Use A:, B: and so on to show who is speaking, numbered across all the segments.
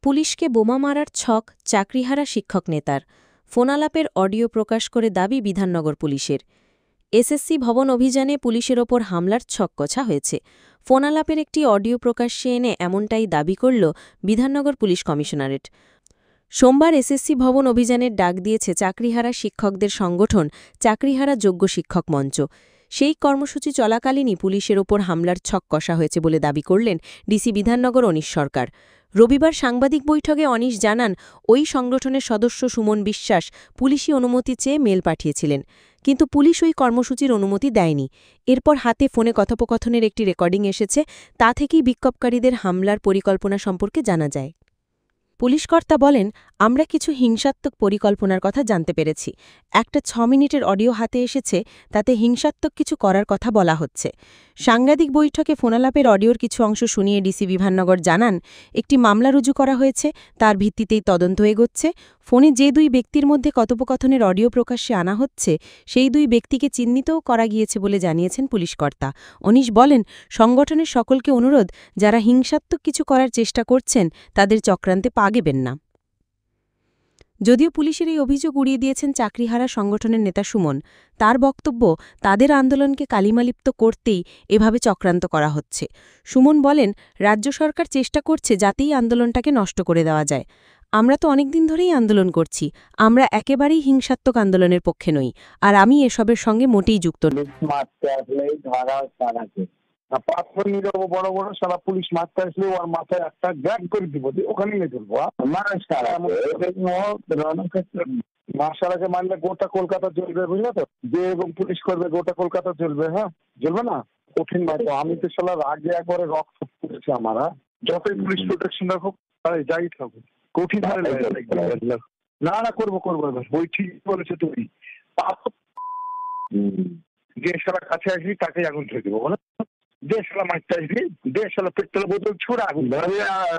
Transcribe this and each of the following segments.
A: পুলিশকে বোমা মারার ছক চাকরিহারা শিক্ষক নেতার ফোনালাপের অডিও প্রকাশ করে দাবি বিধাননগর পুলিশের। এসএসসি ভবন অভিযানে পুলিশের ওপর হামলার ছক কষা হয়েছে। ফোনালাপের একটি অডিও প্রকাশ্যে এনে এমনটাই দাবি করল বিধাননগর পুলিশ কমিশনারেট। সোমবার এসএসসি ভবন অভিযানের ডাক দিয়েছে চাকরিহারা শিক্ষকদের সংগঠন চাকরিহারা যোগ্য শিক্ষক মঞ্চ। সেই কর্মসূচি চলাকালীনই পুলিশের ওপর হামলার ছক কষা হয়েছে বলে দাবি করলেন ডিসি বিধাননগর অনিশ সরকার। রবিবার সাংবাদিক বৈঠকে অনিশ জানান, ওই সংগঠনের সদস্য সুমন বিশ্বাস পুলিশি অনুমতি চেয়ে মেল পাঠিয়েছিলেন, কিন্তু পুলিশ ওই কর্মসূচির অনুমতি দেয়নি। এরপর হাতে ফোনে কথোপকথনের একটি রেকর্ডিং এসেছে, তা থেকেই বিক্ষোভকারীদের হামলার পরিকল্পনা সম্পর্কে জানা যায়। পুলিশ কর্তা বলেন, আমরা কিছু হিংসাত্মক পরিকল্পনার কথা জানতে পেরেছি। একটা 6 মিনিটের অডিও হাতে এসেছে, তাতে হিংসাত্মক কিছু করার কথা বলা হচ্ছে। সাংবাদিক বৈঠকে ফোনালাপের অডিওর কিছু অংশ শুনিয়ে ডিসি বিধাননগর জানান, একটি মামলা রুজু করা হয়েছে, তার ভিত্তিতেই তদন্ত এগোচ্ছে। ফোনে যে 2 ব্যক্তির মধ্যে কথোপকথনের অডিও প্রকাশ্যে আনা হচ্ছে, সেই 2 ব্যক্তিকে চিহ্নিতও করা গিয়েছে বলে জানিয়েছেন পুলিশ কর্তা। অনিশ বলেন, সংগঠনের সকলকে অনুরোধ, যারা হিংসাত্মক কিছু করার চেষ্টা করছেন তাদের চক্রান্তে পা দেবেন না। যদিও পুলিশের এই অভিযোগ উড়িয়ে দিয়েছেন চাকরিহারা সংগঠনের নেতা সুমন। তার বক্তব্য, তাদের আন্দোলনকে কালিমালিপ্ত করতেই এভাবে চক্রান্ত করা হচ্ছে। সুমন বলেন, রাজ্য সরকার চেষ্টা করছে যাতেই আন্দোলনটাকে নষ্ট করে দেওয়া যায়। আমরা তো অনেকদিন ধরেই আন্দোলন করছি, আমরা একেবারেই হিংসাত্মক আন্দোলনের পক্ষে নই, আর আমি এসবের সঙ্গে মোটেই যুক্ত নই।
B: বড় বড় সারা পুলিশ মারতে আসলে ওর মাথায় একটা গ্যাগ করে দিব, ওখানে নিয়ে চলবো। মার্শালাকে মারলে গোটা কলকাতা চলবে, বুঝলে তো? যে এবং পুলিশ করবে গোটা কলকাতা চলবে। হ্যাঁ, চলবে না? কঠিন ভাই, আমি তো সালার আগে একবারে রক্ত পড়েছে আমার। যতই পুলিশ প্রোটেকশন রাখুক, তাই যাই থাকুক, কঠিন না না করবো বই ঠিক বলেছে তুমি। যে সারা কাছে আসবি তাকে আগুন ছেড়ে দেবো, বলো? দেশ মারতে আসবি, দেশ পেট্রোল বোতল ছুড়ে আগুন।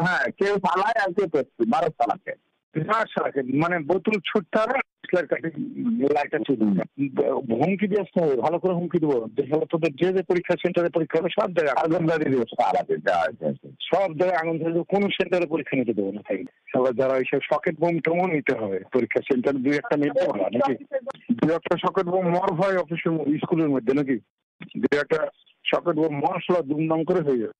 B: হ্যাঁ, কেউ পালায় আর কেউ ভারত চালাকে মানে বোতল ছুটতে হবে, হুমকি দিয়ে আসতে হবে, ভালো করে হুমকি দেবো। তোদের যে যে পরীক্ষা সেন্টারে পরীক্ষা হবে সব জায়গায় আগুন ধরিয়ে দেবো, সব জায়গায় আগুন ধরে দেবো, কোনো সেন্টারে পরীক্ষা নিতে দেবো না। সবাই যারা এইসব সকেট বোম টোমও নিতে হবে পরীক্ষা সেন্টার, 2-1টা নিতে হবে নাকি? 2-1টা সকেট বোম মর্ফ হয় অফিসের স্কুলের মধ্যে নাকি? 2-1টা সকেট বোম মশলা দুমদাম করে হয়ে যাবে।